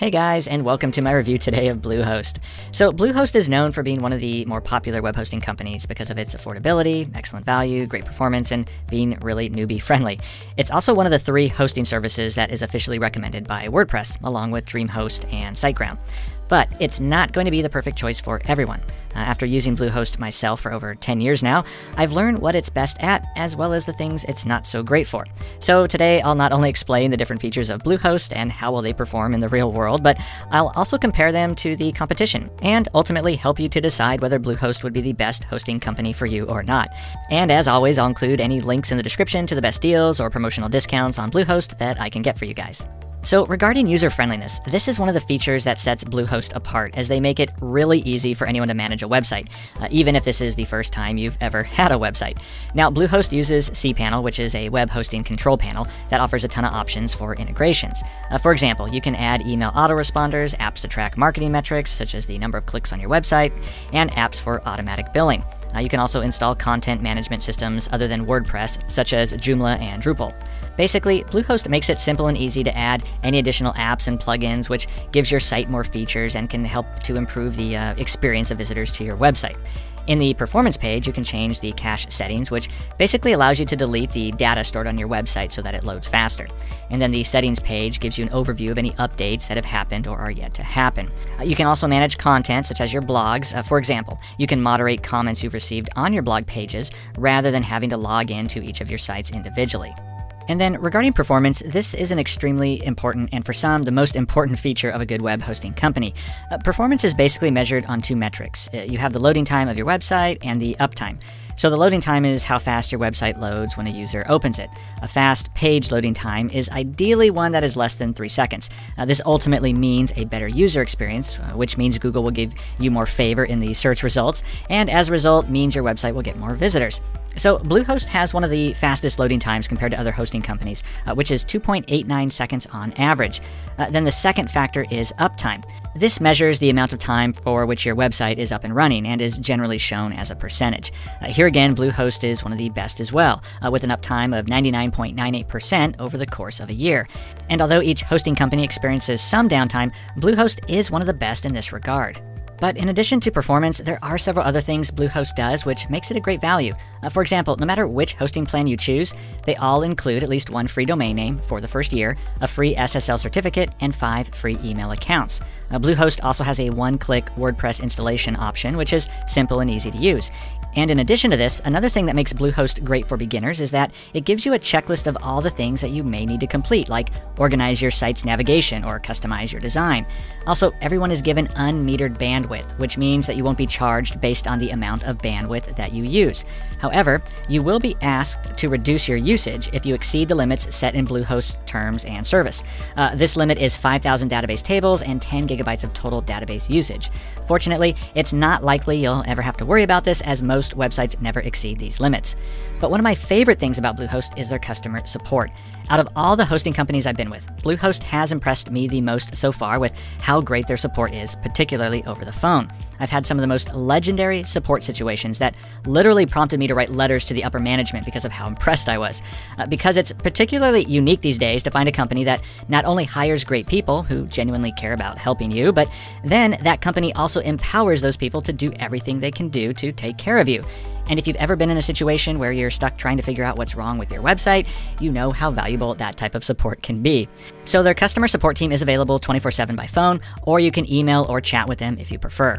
Hey guys, and welcome to my review today of Bluehost. So Bluehost is known for being one of the more popular web hosting companies because of its affordability, excellent value, great performance, and being really newbie friendly. It's also one of the 3 hosting services that is officially recommended by WordPress, along with DreamHost and SiteGround. But it's not going to be the perfect choice for everyone. After using Bluehost myself for over 10 years now, I've learned what it's best at, as well as the things it's not so great for. So today, I'll not only explain the different features of Bluehost and how will they perform in the real world, but I'll also compare them to the competition, and ultimately help you to decide whether Bluehost would be the best hosting company for you or not. And as always, I'll include any links in the description to the best deals or promotional discounts on Bluehost that I can get for you guys. So regarding user-friendliness, this is one of the features that sets Bluehost apart, as they make it really easy for anyone to manage a website, even if this is the first time you've ever had a website. Now, Bluehost uses cPanel, which is a web hosting control panel that offers a ton of options for integrations. For example, you can add email autoresponders, apps to track marketing metrics, such as the number of clicks on your website, and apps for automatic billing. You can also install content management systems other than WordPress, such as Joomla and Drupal. Basically, Bluehost makes it simple and easy to add any additional apps and plugins, which gives your site more features and can help to improve the experience of visitors to your website. In the performance page, you can change the cache settings, which basically allows you to delete the data stored on your website so that it loads faster. And then the settings page gives you an overview of any updates that have happened or are yet to happen. You can also manage content, such as your blogs. For example, you can moderate comments you've received on your blog pages rather than having to log into each of your sites individually. And then regarding performance, this is an extremely important, and for some, the most important feature of a good web hosting company. Performance is basically measured on 2 metrics. You have the loading time of your website and the uptime. So the loading time is how fast your website loads when a user opens it. A fast page loading time is ideally one that is less than 3 seconds. This ultimately means a better user experience, which means Google will give you more favor in the search results, and as a result means your website will get more visitors. So Bluehost has one of the fastest loading times compared to other hosting companies, which is 2.89 seconds on average. Then the second factor is uptime. This measures the amount of time for which your website is up and running and is generally shown as a percentage. Here again, Bluehost is one of the best as well, with an uptime of 99.98% over the course of a year. And although each hosting company experiences some downtime, Bluehost is one of the best in this regard. But in addition to performance, there are several other things Bluehost does which makes it a great value. For example, no matter which hosting plan you choose, they all include at least 1 free domain name for the first year, a free SSL certificate, and 5 free email accounts. Bluehost also has a one-click WordPress installation option, which is simple and easy to use. And in addition to this, another thing that makes Bluehost great for beginners is that it gives you a checklist of all the things that you may need to complete, like organize your site's navigation or customize your design. Also, everyone is given unmetered bandwidth, which means that you won't be charged based on the amount of bandwidth that you use. However, you will be asked to reduce your usage if you exceed the limits set in Bluehost's terms and service. This limit is 5,000 database tables and 10 gigabytes of total database usage. Fortunately, it's not likely you'll ever have to worry about this, as most websites never exceed these limits. But one of my favorite things about Bluehost is their customer support. Out of all the hosting companies I've been with, Bluehost has impressed me the most so far with how great their support is, particularly over the phone. I've had some of the most legendary support situations that literally prompted me to write letters to the upper management because of how impressed I was. Because it's particularly unique these days to find a company that not only hires great people who genuinely care about helping you, but then that company also empowers those people to do everything they can do to take care of you. And if you've ever been in a situation where you're stuck trying to figure out what's wrong with your website, you know how valuable that type of support can be. So their customer support team is available 24/7 by phone, or you can email or chat with them if you prefer.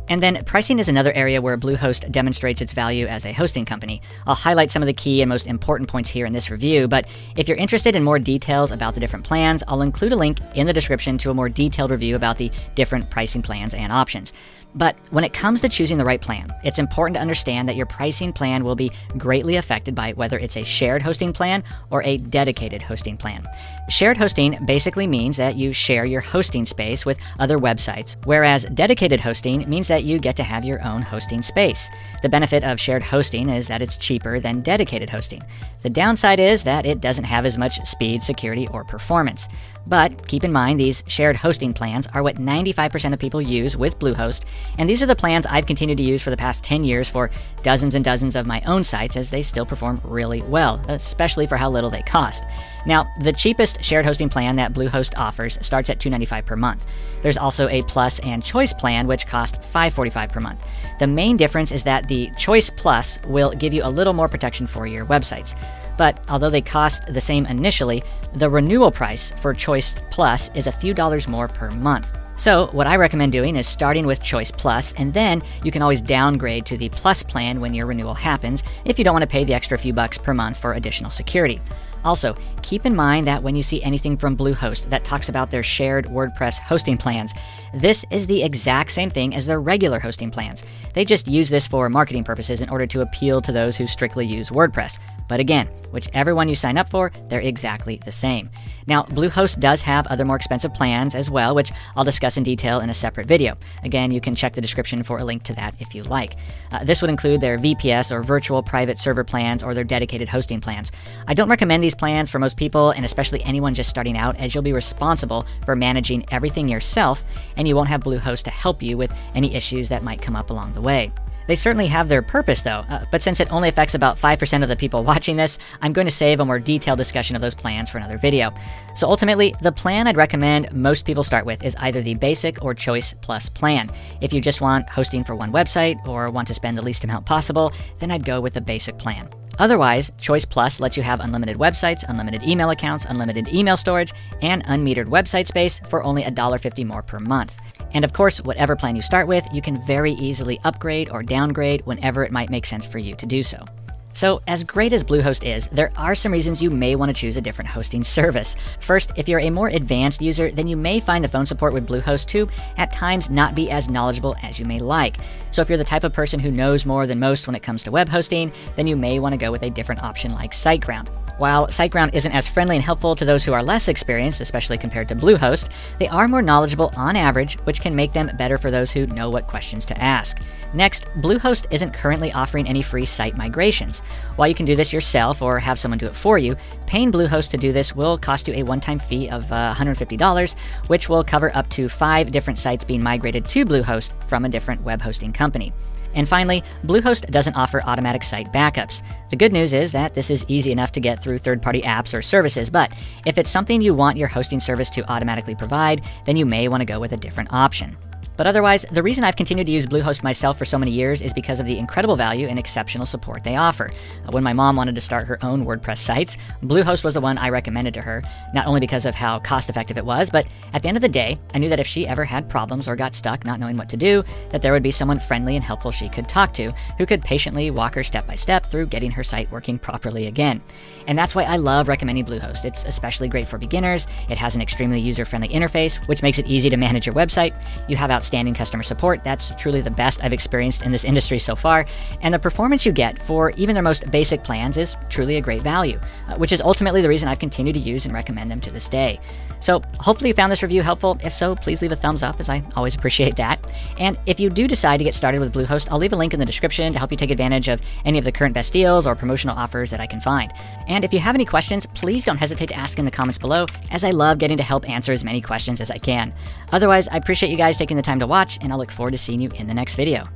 And then pricing is another area where Bluehost demonstrates its value as a hosting company. I'll highlight some of the key and most important points here in this review, but if you're interested in more details about the different plans, I'll include a link in the description to a more detailed review about the different pricing plans and options. But when it comes to choosing the right plan, it's important to understand that your pricing plan will be greatly affected by whether it's a shared hosting plan or a dedicated hosting plan. Shared hosting basically means that you share your hosting space with other websites, whereas dedicated hosting means that you get to have your own hosting space. The benefit of shared hosting is that it's cheaper than dedicated hosting. The downside is that it doesn't have as much speed, security, or performance. But keep in mind, these shared hosting plans are what 95% of people use with Bluehost, And these are the plans I've continued to use for the past 10 years for dozens and dozens of my own sites, as they still perform really well, especially for how little they cost. Now, the cheapest shared hosting plan that Bluehost offers starts at $295 per month. There's also a Plus and Choice plan, which cost $545 per month. The main difference is that the Choice Plus will give you a little more protection for your websites. But although they cost the same initially, the renewal price for Choice Plus is a few dollars more per month. So what I recommend doing is starting with Choice Plus, and then you can always downgrade to the Plus plan when your renewal happens if you don't want to pay the extra few bucks per month for additional security. Also, keep in mind that when you see anything from Bluehost that talks about their shared WordPress hosting plans, this is the exact same thing as their regular hosting plans. They just use this for marketing purposes in order to appeal to those who strictly use WordPress. But again, whichever one you sign up for, they're exactly the same. Now, Bluehost does have other more expensive plans as well, which I'll discuss in detail in a separate video. Again, you can check the description for a link to that if you like. This would include their VPS or virtual private server plans or their dedicated hosting plans. I don't recommend these plans for most people, and especially anyone just starting out, as you'll be responsible for managing everything yourself, and you won't have Bluehost to help you with any issues that might come up along the way. They certainly have their purpose though, but since it only affects about 5% of the people watching this, I'm going to save a more detailed discussion of those plans for another video. So ultimately, the plan I'd recommend most people start with is either the Basic or Choice Plus plan. If you just want hosting for one website or want to spend the least amount possible, then I'd go with the Basic plan. Otherwise, Choice Plus lets you have unlimited websites, unlimited email accounts, unlimited email storage, and unmetered website space for only $1.50 more per month. And of course, whatever plan you start with, you can very easily upgrade or downgrade whenever it might make sense for you to do so. So, as great as Bluehost is, there are some reasons you may want to choose a different hosting service. First, if you're a more advanced user, then you may find the phone support with Bluehost to, at times, not be as knowledgeable as you may like. So if you're the type of person who knows more than most when it comes to web hosting, then you may want to go with a different option like SiteGround. While SiteGround isn't as friendly and helpful to those who are less experienced, especially compared to Bluehost, they are more knowledgeable on average, which can make them better for those who know what questions to ask. Next, Bluehost isn't currently offering any free site migrations. While you can do this yourself or have someone do it for you, paying Bluehost to do this will cost you a one-time fee of $150, which will cover up to 5 different sites being migrated to Bluehost from a different web hosting company. And finally, Bluehost doesn't offer automatic site backups. The good news is that this is easy enough to get through third-party apps or services, but if it's something you want your hosting service to automatically provide, then you may want to go with a different option. But otherwise, the reason I've continued to use Bluehost myself for so many years is because of the incredible value and exceptional support they offer. When my mom wanted to start her own WordPress sites, Bluehost was the one I recommended to her, not only because of how cost-effective it was, but at the end of the day, I knew that if she ever had problems or got stuck not knowing what to do, that there would be someone friendly and helpful she could talk to, who could patiently walk her step by step through getting her site working properly again. And that's why I love recommending Bluehost. It's especially great for beginners. It has an extremely user-friendly interface, which makes it easy to manage your website. You have outstanding customer support. That's truly the best I've experienced in this industry so far. And the performance you get for even their most basic plans is truly a great value, which is ultimately the reason I've continued to use and recommend them to this day. So hopefully you found this review helpful. If so, please leave a thumbs up, as I always appreciate that. And if you do decide to get started with Bluehost, I'll leave a link in the description to help you take advantage of any of the current best deals or promotional offers that I can find. And if you have any questions, please don't hesitate to ask in the comments below, as I love getting to help answer as many questions as I can. Otherwise, I appreciate you guys taking the time to watch, and I'll look forward to seeing you in the next video.